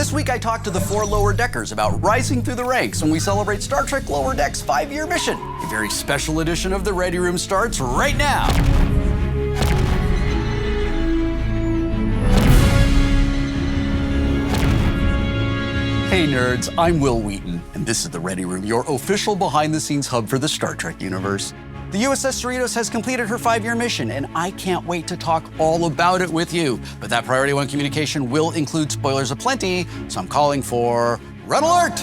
This week I talked to the 4 Lower Deckers about rising through the ranks when we celebrate Star Trek Lower Deck's 5-year mission. A very special edition of the Ready Room starts right now. Hey nerds, I'm Will Wheaton, and this is the Ready Room, your official behind-the-scenes hub for the Star Trek universe. The USS Cerritos has completed her 5-year mission, and I can't wait to talk all about it with you. But that Priority 1 communication will include spoilers aplenty, so I'm calling for Red Alert!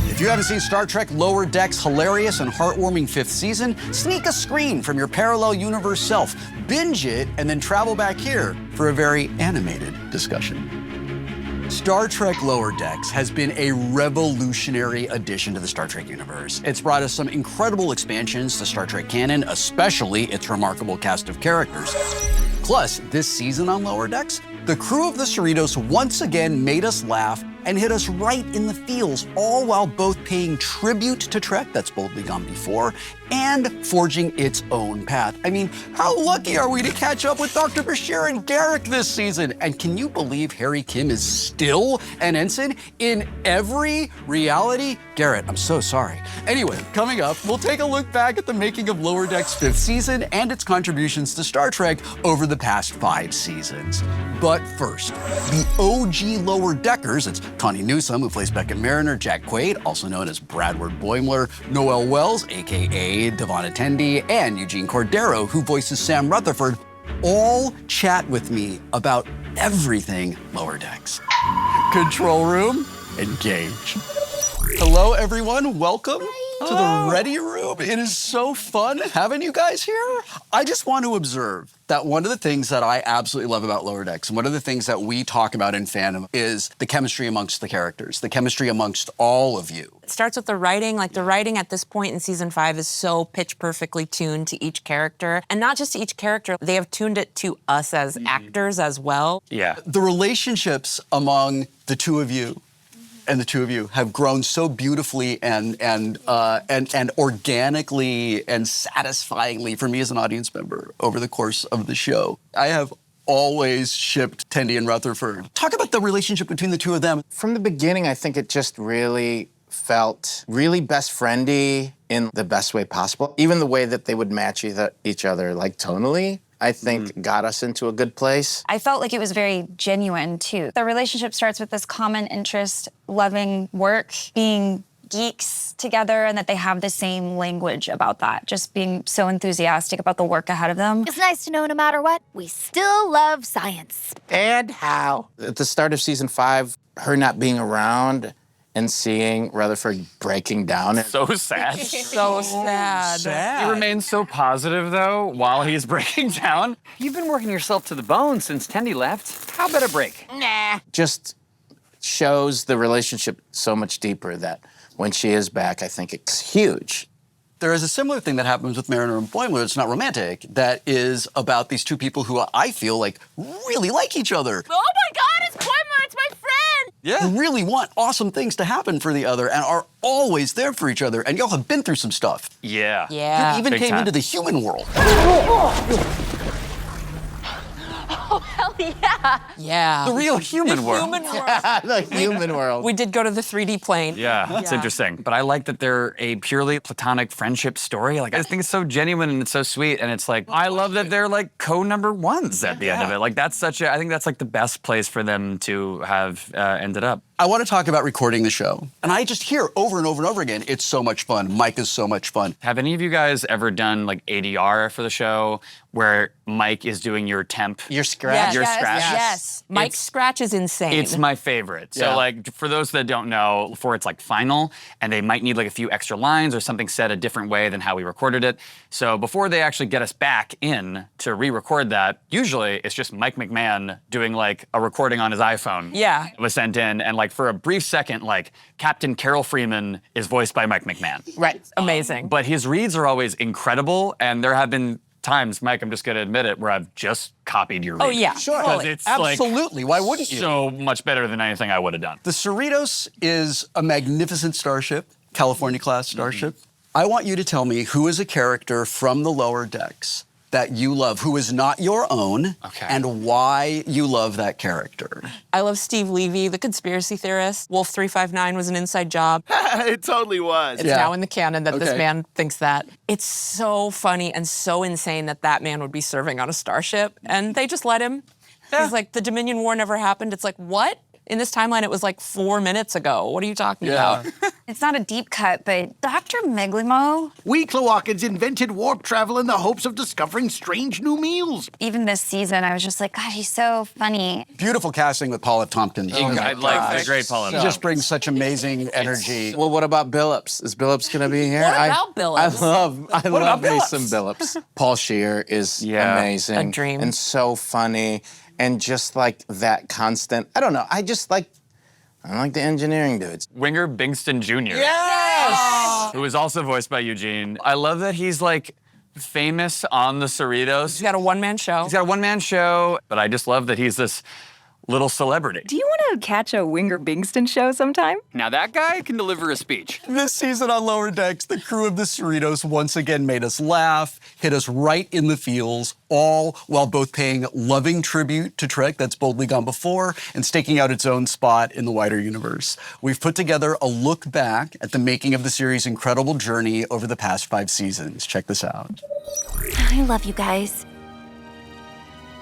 If you haven't seen Star Trek Lower Deck's hilarious and heartwarming 5th season, sneak a screen from your parallel universe self, binge it, and then travel back here for a very animated discussion. Star Trek Lower Decks has been a revolutionary addition to the Star Trek universe. It's brought us some incredible expansions to Star Trek canon, especially its remarkable cast of characters. Plus, this season on Lower Decks, the crew of the Cerritos once again made us laugh and hit us right in the feels, all while both paying tribute to Trek that's boldly gone before and forging its own path. I mean, how lucky are we to catch up with Dr. Bashir and Garrick this season? And can you believe Harry Kim is still an ensign in every reality? Garrett, I'm so sorry. Anyway, coming up, we'll take a look back at the making of Lower Deck's 5th season and its contributions to Star Trek over the past 5 seasons. But first, the OG Lower Deckers, it's Tawny Newsome, who plays Beckett Mariner, Jack Quaid, also known as Bradward Boimler, Noël Wells, aka Devon Tendi, and Eugene Cordero, who voices Sam Rutherford, all chat with me about everything Lower Decks. Control room, engage. Hello, everyone. Welcome to the Ready Room. It is so fun having you guys here. I just want to observe that one of the things that I absolutely love about Lower Decks, and one of the things that we talk about in fandom, is the chemistry amongst the characters, the chemistry amongst all of you. It starts with the writing. Like, the writing at this point in season 5 is so pitch perfectly tuned to each character. And not just to each character, they have tuned it to us as actors as well. Yeah. The relationships among the two of you and the two of you have grown so beautifully and organically and satisfyingly for me as an audience member over the course of the show. I have always shipped Tendi and Rutherford. Talk about the relationship between the two of them. From the beginning, I think it just really felt really best friendy in the best way possible. Even the way that they would match each other, like tonally, I think got us into a good place. I felt like it was very genuine, too. The relationship starts with this common interest, loving work, being geeks together, and that they have the same language about that, just being so enthusiastic about the work ahead of them. It's nice to know no matter what, we still love science. And how? At the start of season 5, her not being around and seeing Rutherford breaking down. So sad. So sad. He remains so positive, though, while he's breaking down. You've been working yourself to the bone since Tendi left. How about a break? Nah. Just shows the relationship so much deeper that when she is back, I think it's huge. There is a similar thing that happens with Mariner and Boimler. It's not romantic. That is about these two people who I feel like really like each other. Oh my God, it's Boimler, it's my friend! Yeah. Who really want awesome things to happen for the other and are always there for each other. And y'all have been through some stuff. Yeah. Yeah. You even Big came time. into the human world. Oh, hell yeah! Yeah. The real human world. Human world. The human world. We did go to the 3D plane. Yeah, it's interesting. But I like that they're a purely platonic friendship story. Like, I just think it's so genuine and it's so sweet. And it's like, I love that they're like co-number ones at the end of it. Like, that's such a, I think that's like the best place for them to have ended up. I want to talk about recording the show. And I just hear over and over and over again, it's so much fun. Mike is so much fun. Have any of you guys ever done like ADR for the show where Mike is doing your temp? Your scratch? Your scratch? Yes. Mike's scratch is insane. It's my favorite. So Yeah. like, for those that don't know, for it's like final, and they might need like a few extra lines or something said a different way than how we recorded it. So before they actually get us back in to re-record that, usually it's just Mike McMahon doing like a recording on his iPhone. Yeah. It was sent in, and like for a brief second, like Captain Carol Freeman is voiced by Mike McMahon. Right. Amazing. But his reads are always incredible, and there have been times, Mike, I'm just gonna admit it, where I've just copied your read. Oh, yeah. Sure. Because it's Absolutely. Why wouldn't you? so much better than anything I would have done. The Cerritos is a magnificent starship, California-class starship. I want you to tell me who is a character from the Lower Decks that you love, who is not your own, and why you love that character. I love Steve Levy, the conspiracy theorist. Wolf 359 was an inside job. It totally was. It's now in the canon that this man thinks that. It's so funny and so insane that that man would be serving on a starship, and they just let him. He's like, the Dominion War never happened. It's like, what? In this timeline, it was like 4 minutes ago. What are you talking about? It's not a deep cut, but Dr. Meglimo, We Cloacans invented warp travel in the hopes of discovering strange new meals. even this season, I was just like, gosh, he's so funny. Beautiful casting with Paula Tompkins. I like the great Paula. She just brings such amazing energy. Well, what about Billups? Is Billups gonna be here? What about Billups? I love me some Billups. Paul Scheer is amazing. A dream. And so funny. And just like that constant, I don't know, I like the engineering dudes. Winger Bingston Jr. Yes! Who is also voiced by Eugene. I love that he's like famous on the Cerritos. He's got a one-man show. He's got a one-man show, but I just love that he's this little celebrity. Do you want to catch a Winger Bingston show sometime? Now that guy can deliver a speech. This season on Lower Decks, the crew of the Cerritos once again made us laugh, hit us right in the feels, all while both paying loving tribute to Trek that's boldly gone before and staking out its own spot in the wider universe. We've put together a look back at the making of the series' incredible journey over the past 5 seasons. Check this out. I love you guys.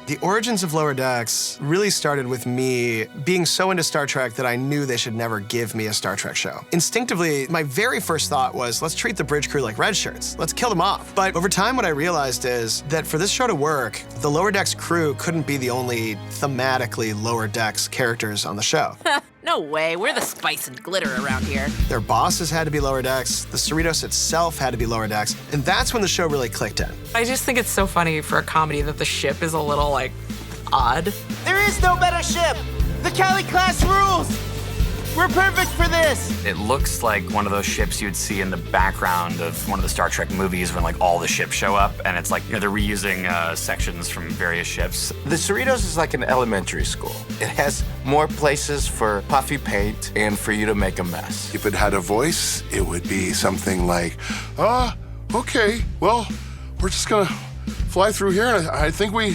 The origins of Lower Decks really started with me being so into Star Trek that I knew they should never give me a Star Trek show. Instinctively, my very first thought was, let's treat the bridge crew like red shirts. Let's kill them off. But over time, what I realized is that for this show to work, the Lower Decks crew couldn't be the only thematically Lower Decks characters on the show. No way, we're the spice and glitter around here. Their bosses had to be Lower Decks, the Cerritos itself had to be Lower Decks, and that's when the show really clicked in. I just think it's so funny for a comedy that the ship is a little, like, odd. There is no better ship. The Cali class rules. We're perfect for this. It looks like one of those ships you'd see in the background of one of the Star Trek movies when like all the ships show up, and it's like they're reusing sections from various ships. The Cerritos is like an elementary school. It has more places for puffy paint and for you to make a mess. If it had a voice, it would be something like, okay, well, we're just gonna fly through here, and I think we're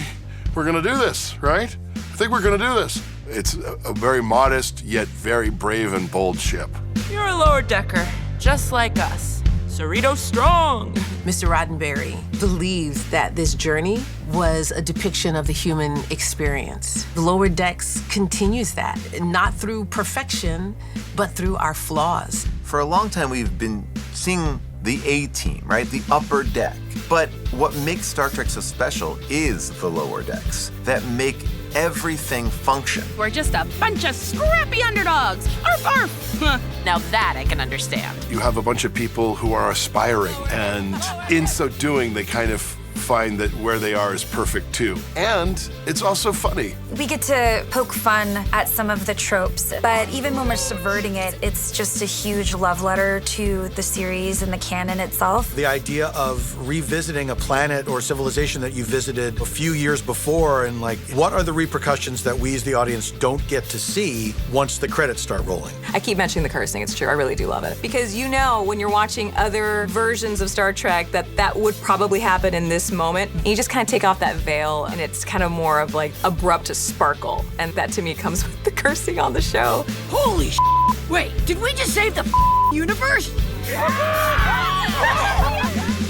gonna do this, right? I think we're gonna do this. It's a very modest, yet very brave and bold ship. You're a lower decker, just like us. Cerrito strong. Mr. Roddenberry believes that this journey was a depiction of the human experience. The Lower Decks continues that, not through perfection, but through our flaws. For a long time, we've been seeing the A-team, right? The upper deck. But what makes Star Trek so special is the lower decks that make everything function. We're just a bunch of scrappy underdogs. Arf, arf. Now that I can understand. You have a bunch of people who are aspiring, and in so doing, they kind of find that where they are is perfect too. And it's also funny. We get to poke fun at some of the tropes, but even when we're subverting it, it's just a huge love letter to the series and the canon itself. The idea of revisiting a planet or civilization that you visited a few years before, and like, what are the repercussions that we as the audience don't get to see once the credits start rolling? I keep mentioning the cursing, it's true, I really do love it. Because you know when you're watching other versions of Star Trek that would probably happen in this moment. And you just kind of take off that veil and it's kind of more of like abrupt sparkle. And that to me comes with the cursing on the show. Holy wait, did we just save the universe?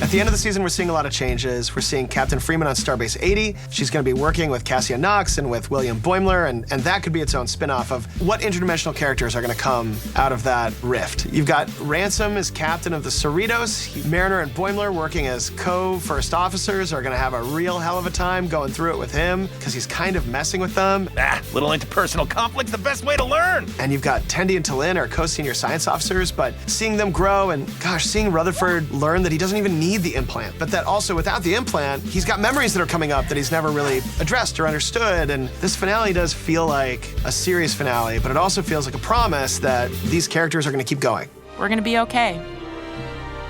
At the end of the season, we're seeing a lot of changes. We're seeing Captain Freeman on Starbase 80. She's going to be working with Cassia Knox and with William Boimler, and that could be its own spin-off of what interdimensional characters are going to come out of that rift. You've got Ransom as captain of the Cerritos. Mariner and Boimler working as co-first officers are going to have a real hell of a time going through it with him because he's kind of messing with them. Little interpersonal conflict's the best way to learn. And you've got Tendi and T'Lyn are co-senior science officers, but seeing them grow and, gosh, seeing Rutherford learn that he doesn't even need the implant, but that also without the implant, he's got memories that are coming up that he's never really addressed or understood. And this finale does feel like a series finale, but it also feels like a promise that these characters are going to keep going. We're gonna be okay.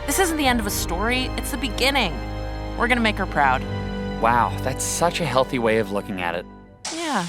This isn't the end of a story, it's the beginning. We're gonna make her proud. Wow, that's such a healthy way of looking at it. Yeah.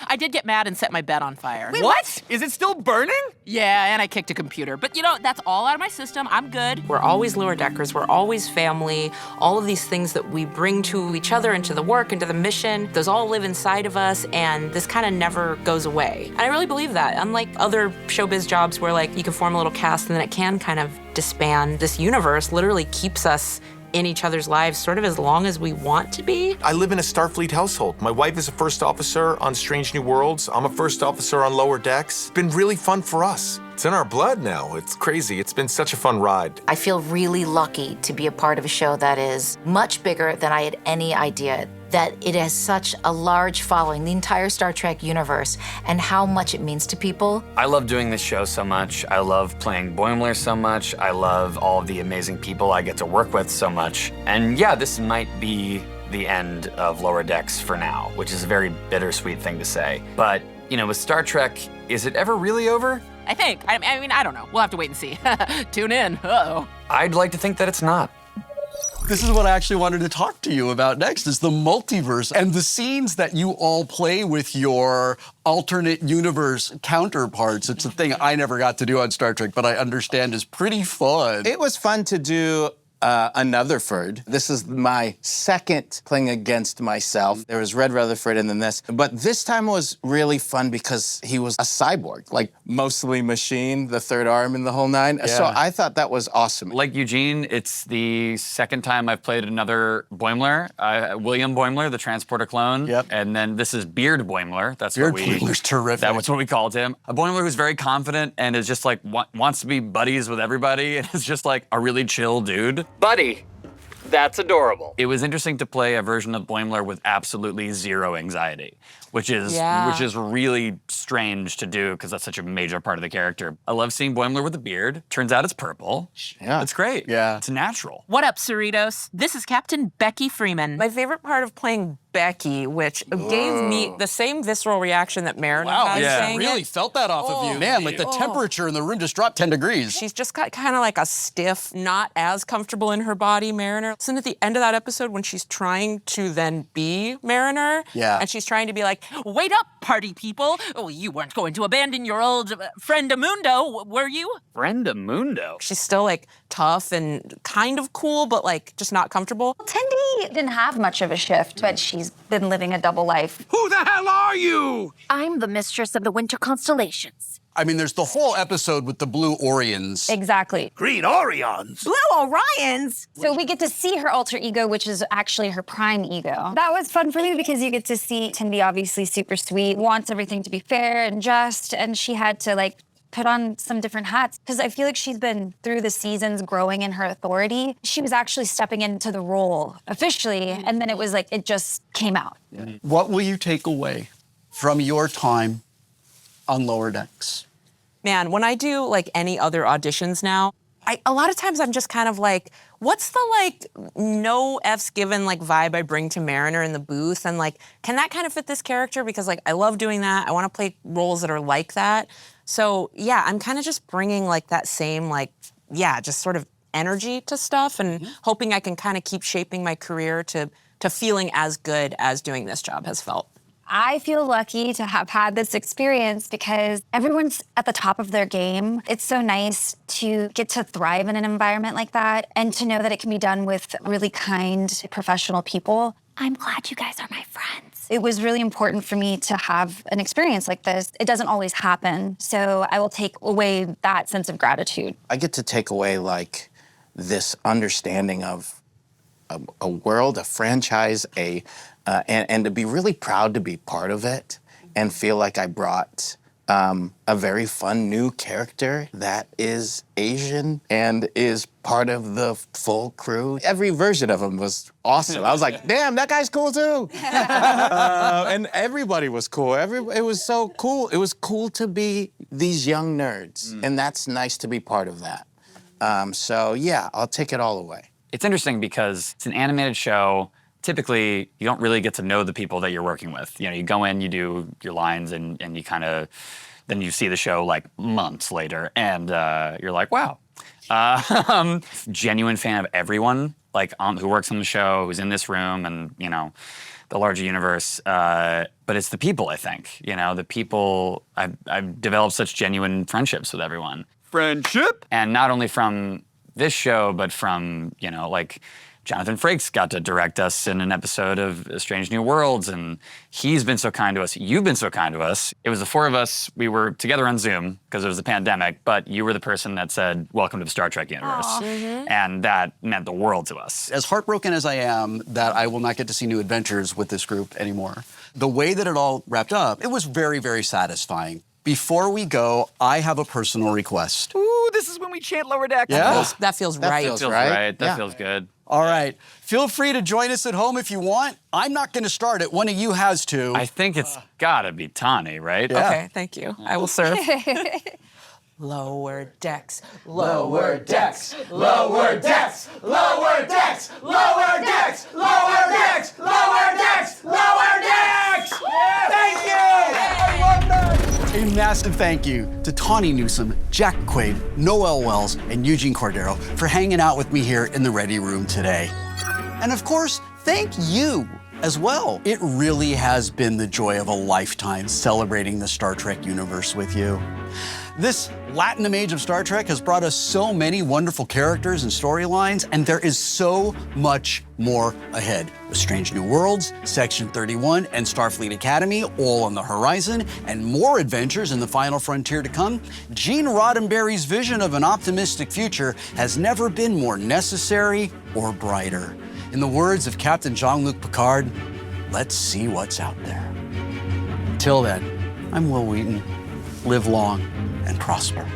I did get mad and set my bed on fire. Wait, what? Is it still burning? Yeah, and I kicked a computer. But that's all out of my system. I'm good. We're always lower deckers. We're always family. All of these things that we bring to each other, into the work, into the mission, those all live inside of us, and this kind of never goes away. And I really believe that. Unlike other showbiz jobs where you can form a little cast and then it can kind of disband, this universe literally keeps us in each other's lives sort of as long as we want to be. I live in a Starfleet household. My wife is a first officer on Strange New Worlds. I'm a first officer on Lower Decks. It's been really fun for us. It's in our blood now. It's crazy. It's been such a fun ride. I feel really lucky to be a part of a show that is much bigger than I had any idea, that it has such a large following, the entire Star Trek universe, and how much it means to people. I love doing this show so much. I love playing Boimler so much. I love all of the amazing people I get to work with so much. And yeah, this might be the end of Lower Decks for now, which is a very bittersweet thing to say. But, with Star Trek, is it ever really over? I think. I mean, I don't know. We'll have to wait and see. Tune in. Uh-oh. I'd like to think that it's not. This is what I actually wanted to talk to you about next, is the multiverse and the scenes that you all play with your alternate universe counterparts. It's a thing I never got to do on Star Trek, but I understand is pretty fun. It was fun to do Rutherford. This is my second playing against myself. There was Red Rutherford and then this. But this time was really fun because he was a cyborg, mostly machine, the third arm in the whole nine. Yeah. So I thought that was awesome. Like Eugene, it's the second time I've played another Boimler, William Boimler, the transporter clone. Yep. And then this is Beard Boimler. Boimler's terrific. That's what we called him. A Boimler who's very confident and is just wants to be buddies with everybody and is just a really chill dude. Buddy, that's adorable. It was interesting to play a version of Boimler with absolutely zero anxiety, which is really strange to do because that's such a major part of the character. I love seeing Boimler with a beard. Turns out it's purple. Yeah. It's great. Yeah. It's natural. What up, Cerritos? This is Captain Becky Freeman. My favorite part of playing Becky, which gave me the same visceral reaction that Mariner has. I really felt that off of you. Man, the temperature in the room just dropped 10 degrees. She's just got kind of like a stiff, not as comfortable in her body Mariner. Listen, at the end of that episode when she's trying to then be Mariner, and she's trying to be like, wait up, party people. Oh, you weren't going to abandon your old friend Amundo, were you? Friend Amundo? She's still tough and kind of cool, but just not comfortable. Tendi didn't have much of a shift, but she's been living a double life. Who the hell are you? I'm the mistress of the winter constellations. I mean, there's the whole episode with the Blue Orions. Exactly. Green Orions? Blue Orions? So we get to see her alter ego, which is actually her prime ego. That was fun for me because you get to see Tendi, obviously super sweet, wants everything to be fair and just, and she had to put on some different hats because I feel like she's been through the seasons growing in her authority. She was actually stepping into the role officially, and then it was it just came out. What will you take away from your time on Lower Decks? Man, when I do any other auditions now, a lot of times I'm just kind of what's the no F's given vibe I bring to Mariner in the booth, and can that kind of fit this character? Because I love doing that. I want to play roles that are like that. So yeah, I'm kind of just bringing that same just sort of energy to stuff, and hoping I can kind of keep shaping my career to feeling as good as doing this job has felt. I feel lucky to have had this experience because everyone's at the top of their game. It's so nice to get to thrive in an environment like that and to know that it can be done with really kind, professional people. I'm glad you guys are my friends. It was really important for me to have an experience like this. It doesn't always happen, so I will take away that sense of gratitude. I get to take away this understanding of a world, a franchise, and to be really proud to be part of it and feel like I brought a very fun new character that is Asian and is part of the full crew. Every version of him was awesome. I was like, damn, that guy's cool too. And everybody was cool. It was so cool. It was cool to be these young nerds, and that's nice to be part of that. So yeah, I'll take it all away. It's interesting because it's an animated show. Typically, you don't really get to know the people that you're working with. You go in, you do your lines, and you kind of, then you see the show months later, and you're like, wow. Genuine fan of everyone, who works on the show, who's in this room, and the larger universe. But it's the people, I think. You know, the people, I've developed such genuine friendships with everyone. Friendship! And not only from this show, but from, you know, like, Jonathan Frakes got to direct us in an episode of Strange New Worlds, and he's been so kind to us. You've been so kind to us. It was the four of us. We were together on Zoom because it was the pandemic, but you were the person that said, welcome to the Star Trek universe. And that meant the world to us. As heartbroken as I am that I will not get to see New Adventures with this group anymore, the way that it all wrapped up, it was very, very satisfying. Before we go, I have a personal request. Ooh, this is when we chant Lower Decks. Yeah? That feels That right. feels right. That feels good. All right. Feel free to join us at home if you want. I'm not going to start it. One of you has to. I think it's gotta be Tawny, right? Yeah. Okay, thank you. I will serve. Lower decks, Lower decks, lower decks, lower decks, lower decks, lower decks, lower decks, lower decks! Thank you! I love that! A massive thank you to Tawny Newsome, Jack Quaid, Noël Wells, and Eugene Cordero for hanging out with me here in the Ready Room today. And of course, thank you as well. It really has been the joy of a lifetime celebrating the Star Trek universe with you. This Latinum age of Star Trek has brought us so many wonderful characters and storylines, and there is so much more ahead. With Strange New Worlds, Section 31, and Starfleet Academy all on the horizon, and more adventures in the final frontier to come, Gene Roddenberry's vision of an optimistic future has never been more necessary or brighter. In the words of Captain Jean-Luc Picard, let's see what's out there. Till then, I'm Will Wheaton. Live long and prosper.